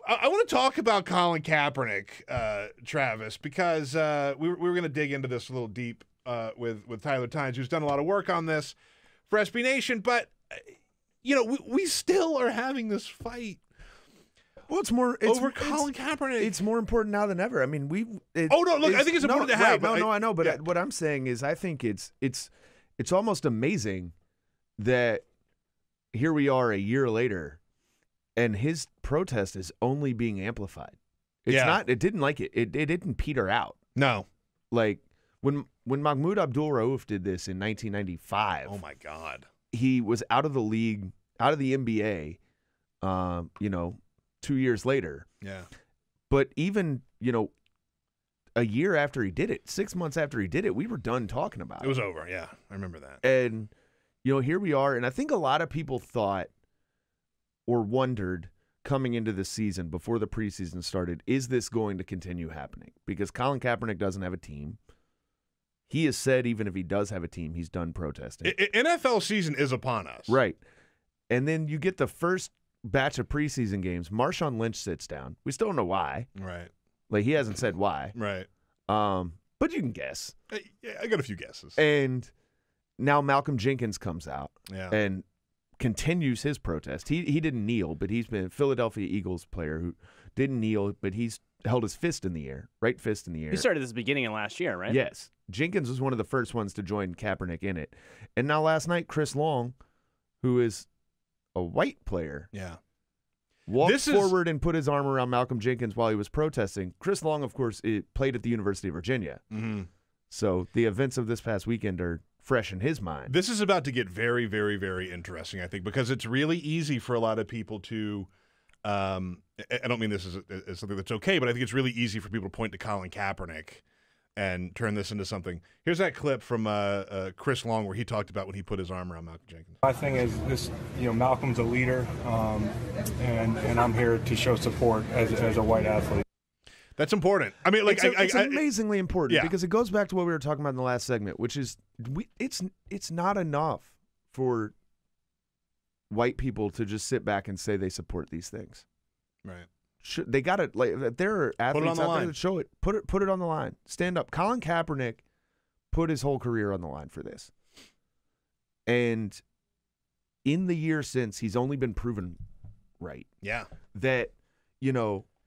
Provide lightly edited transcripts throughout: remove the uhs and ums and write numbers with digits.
I want to talk about Colin Kaepernick, Travis, because we were going to dig into this a little deep with Tyler Tynes, who's done a lot of work on this for SB Nation. But, we still are having this fight. Well, over Colin Kaepernick. It's more important now than ever. I mean, I think it's important to have. Right, I know. But what I'm saying is, I think it's almost amazing that here we are a year later, and his protest is only being amplified. It's not. It didn't it didn't peter out. No, like when Mahmoud Abdul-Rauf did this in 1995. Oh my God, he was out of the league, out of the NBA. 2 years later. Yeah. But even, a year after he did it, 6 months after he did it, we were done talking about it. It was over, yeah. I remember that. And, here we are. And I think a lot of people thought or wondered coming into the season before the preseason started, is this going to continue happening? Because Colin Kaepernick doesn't have a team. He has said even if he does have a team, he's done protesting. NFL season is upon us. Right. And then you get the first batch of preseason games. Marshawn Lynch sits down. We still don't know why. Right. Like, he hasn't said why. Right. But you can guess. I got a few guesses. And now Malcolm Jenkins comes out and continues his protest. He didn't kneel, but he's been a Philadelphia Eagles player who didn't kneel, but he's held his fist in the air, right fist in the air. He started this beginning of last year, right? Yes. Jenkins was one of the first ones to join Kaepernick in it. And now last night, Chris Long, who is a white player, walked forward and put his arm around Malcolm Jenkins while he was protesting. Chris Long, of course, played at the University of Virginia. Mm-hmm. So the events of this past weekend are fresh in his mind. This is about to get very, very, very interesting, I think, because it's really easy for a lot of people to I don't mean this as something that's okay, but I think it's really easy for people to point to Colin Kaepernick and turn this into something. Here's that clip from Chris Long where he talked about when he put his arm around Malcolm Jenkins. My thing is this, Malcolm's a leader, and I'm here to show support as a white athlete. That's important. I mean, it's amazingly important because it goes back to what we were talking about in the last segment, which is it's not enough for white people to just sit back and say they support these things. Right. They got it. Like, there are athletes out there that show it. Put it on the line. Stand up. Colin Kaepernick put his whole career on the line for this, and in the year since, he's only been proven right. Yeah. That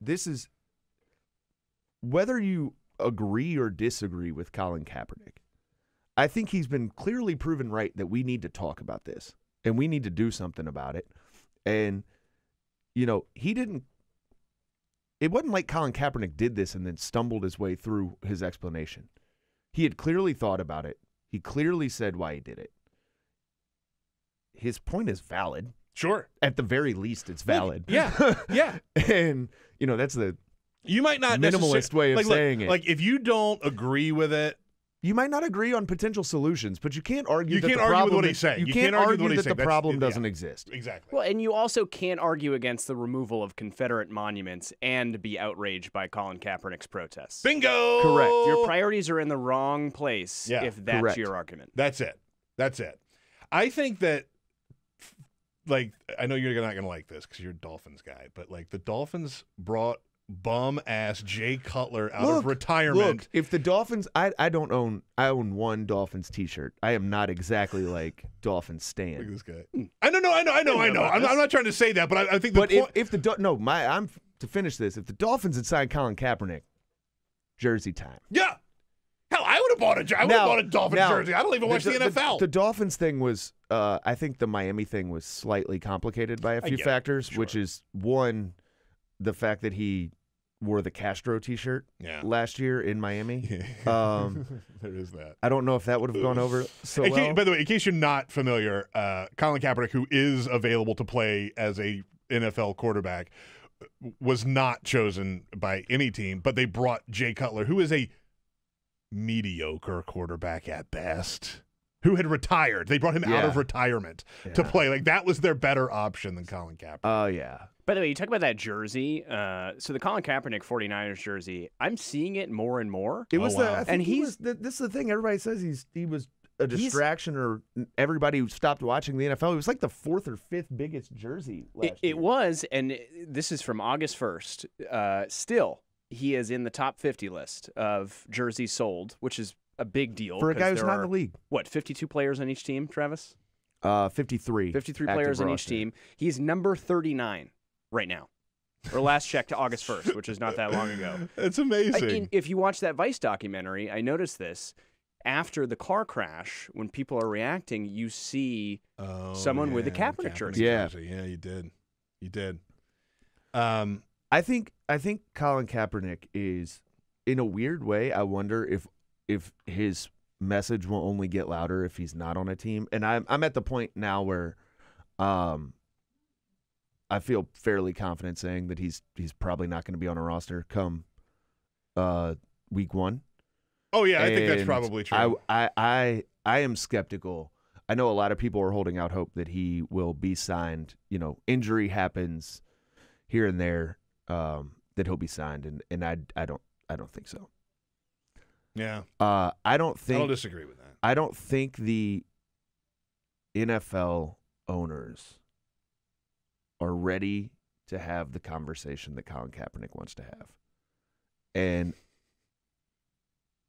this is, whether you agree or disagree with Colin Kaepernick, I think he's been clearly proven right that we need to talk about this and we need to do something about it. And he didn't. It wasn't like Colin Kaepernick did this and then stumbled his way through his explanation. He had clearly thought about it. He clearly said why he did it. His point is valid. Sure. At the very least, it's valid. Yeah. Yeah. And, that's the you might not minimalist way of saying it. Like, if you don't agree with it, you might not agree on potential solutions, but you can't argue. You can't argue with what he's saying. You can't argue that the problem doesn't exist. Exactly. Well, and you also can't argue against the removal of Confederate monuments and be outraged by Colin Kaepernick's protests. Bingo. Correct. Your priorities are in the wrong place if that's correct. your argument. That's it. I think that, I know you're not going to like this because you're a Dolphins guy, but the Dolphins brought bum-ass Jay Cutler out of retirement. Look, if the Dolphins, I own one Dolphins T-shirt. I am not exactly like Dolphins stan. Look at this guy. I know. I'm not trying to say that, but I think. To finish this, if the Dolphins had signed Colin Kaepernick, jersey time. Yeah. Hell, I would have bought a Dolphins jersey. I don't even watch the NFL. The Dolphins thing was, I think the Miami thing was slightly complicated by a few factors, which is one, the fact that he wore the Castro T-shirt last year in Miami. There is that. I don't know if that would have gone over so well. By the way, in case you're not familiar, Colin Kaepernick, who is available to play as a NFL quarterback, was not chosen by any team, but they brought Jay Cutler, who is a mediocre quarterback at best, who had retired. They brought him out of retirement to play. That was their better option than Colin Kaepernick. Oh, yeah. By the way, you talk about that jersey. So the Colin Kaepernick 49ers jersey, I'm seeing it more and more. It was this is the thing. Everybody says he was a distraction or everybody who stopped watching the NFL. It was like the 4th or 5th biggest jersey last year. It was, and this is from August 1st. Still, he is in the top 50 list of jerseys sold, which is a big deal. For a guy who's not in the league. What, 52 players on each team, Travis? 53. 53 players on each team. He's number 39 right now. Or last check to August 1st, which is not that long ago. It's amazing. If you watch that Vice documentary, I noticed this. After the car crash, when people are reacting, you see someone with a Kaepernick jersey. Yeah, you did. You did. I think Colin Kaepernick is, in a weird way, I wonder if his message will only get louder if he's not on a team. And I'm at the point now where I feel fairly confident saying that he's probably not going to be on a roster come week 1. Oh yeah, I think that's probably true. I am skeptical. I know a lot of people are holding out hope that he will be signed. You know, injury happens here and there, that he'll be signed, and I don't think so. Yeah. I don't disagree with that. I don't think the NFL owners are ready to have the conversation that Colin Kaepernick wants to have. And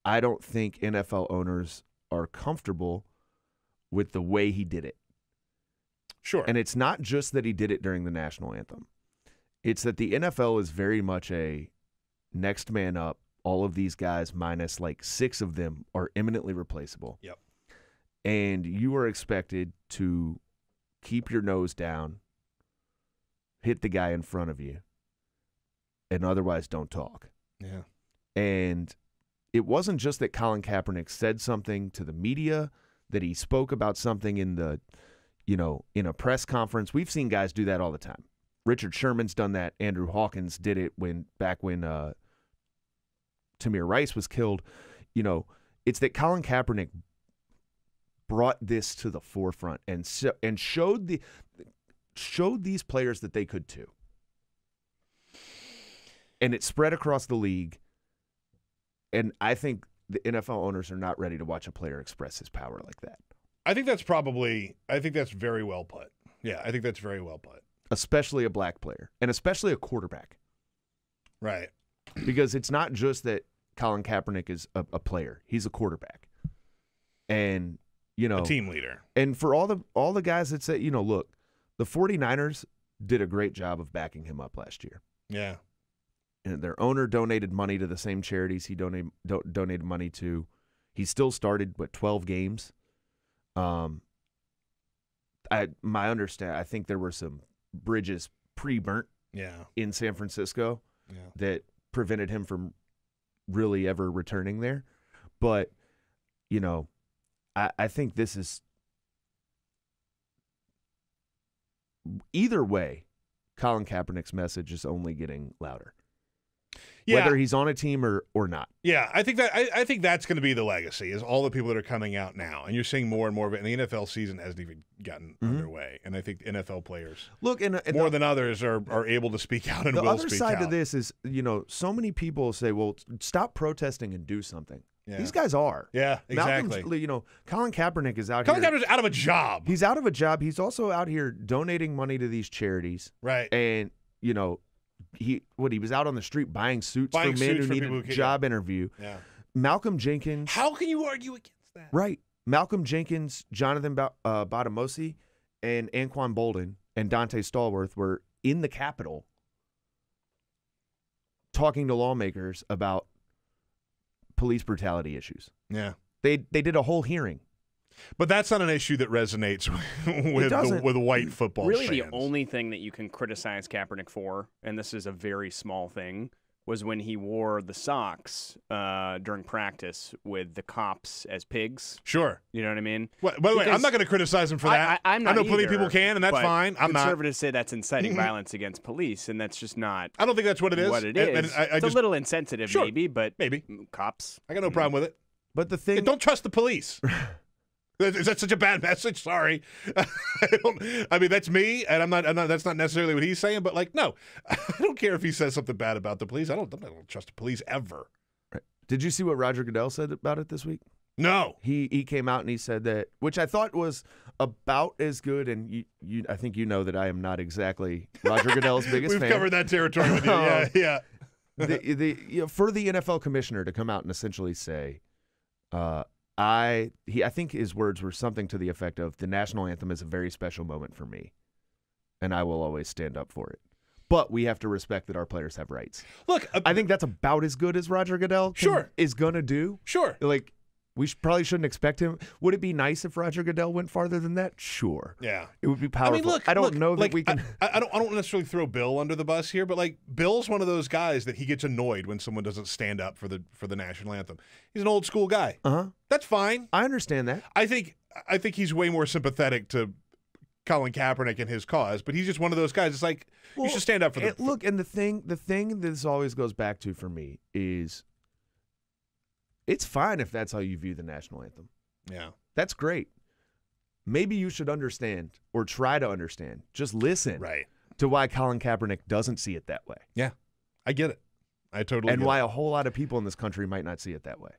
I don't think NFL owners are comfortable with the way he did it. Sure. And it's not just that he did it during the national anthem. It's that the NFL is very much a next man up. All of these guys, minus like 6 of them, are imminently replaceable. Yep. And you are expected to keep your nose down, hit the guy in front of you, and otherwise don't talk. Yeah. And it wasn't just that Colin Kaepernick said something to the media, that he spoke about something in the, in a press conference. We've seen guys do that all the time. Richard Sherman's done that. Andrew Hawkins did it back when Tamir Rice was killed. It's that Colin Kaepernick brought this to the forefront and showed these players that they could too. And it spread across the league. And I think the NFL owners are not ready to watch a player express his power like that. I think that's very well put. Yeah, I think that's very well put. Especially a black player, and especially a quarterback. Right. Because it's not just that Colin Kaepernick is a player. He's a quarterback. And, a team leader. And for all the guys that say, look, the 49ers did a great job of backing him up last year. Yeah. And their owner donated money to the same charities he donated money to. He still started, 12 games? I think there were some bridges pre-burnt in San Francisco that prevented him from really ever returning there. But, I think this is either way, Colin Kaepernick's message is only getting louder. Yeah. Whether he's on a team or not. Yeah, I think that's going to be the legacy, is all the people that are coming out now. And you're seeing more and more of it. And the NFL season hasn't even gotten underway. And I think NFL players, more than others, are able to speak out and will speak out. The other side of this is, so many people say, well, stop protesting and do something. Yeah. These guys are. Yeah, exactly. Colin Kaepernick is out here. Colin Kaepernick's out of a job. He's out of a job. He's also out here donating money to these charities. Right. And, he was out on the street buying suits for men who needed a job interview. Yeah. Malcolm Jenkins. How can you argue against that? Right. Malcolm Jenkins, Jonathan Batamosi, and Anquan Bolden and Dante Stallworth were in the Capitol talking to lawmakers about police brutality issues. Yeah. They did a whole hearing. But that's not an issue that resonates with white football fans. Really, the only thing that you can criticize Kaepernick for, and this is a very small thing, was when he wore the socks during practice with the cops as pigs. Sure. You know what I mean? By the way, I'm not going to criticize him for that. I'm not I know plenty of either, people can, and that's fine. I'm not. Conservatives say that's inciting violence against police, and that's just not. I don't think that's what it is. What it is. And it's a little insensitive, sure, maybe, but maybe cops. I got no problem with it. But the thing, don't trust the police. Is that such a bad message? Sorry. I mean, that's me, and I'm not. That's not necessarily what he's saying. But no, I don't care if he says something bad about the police. I don't trust the police ever. Right. Did you see what Roger Goodell said about it this week? No. He came out and he said that, which I thought was about as good. And I think you know that I am not exactly Roger Goodell's biggest fan. We've covered that territory with you. Yeah. For the NFL commissioner to come out and essentially say, I think his words were something to the effect of, the national anthem is a very special moment for me, and I will always stand up for it. But we have to respect that our players have rights. Look, I think that's about as good as Roger Goodell is going to do. Sure. Like, we probably shouldn't expect him. Would it be nice if Roger Goodell went farther than that? Sure. Yeah. It would be powerful. I mean, look, I don't know that we can. I don't necessarily throw Bill under the bus here, but like Bill's one of those guys that he gets annoyed when someone doesn't stand up for the national anthem. He's an old school guy. That's fine. I understand that. I think he's way more sympathetic to Colin Kaepernick and his cause, but he's just one of those guys. It's like, you should stand up for the look. And the thing that this always goes back to for me is, it's fine if that's how you view the national anthem. Yeah. That's great. Maybe you should understand, or try to understand, just listen to why Colin Kaepernick doesn't see it that way. Yeah. I get it. I totally and get why it. a whole lot of people in this country might not see it that way.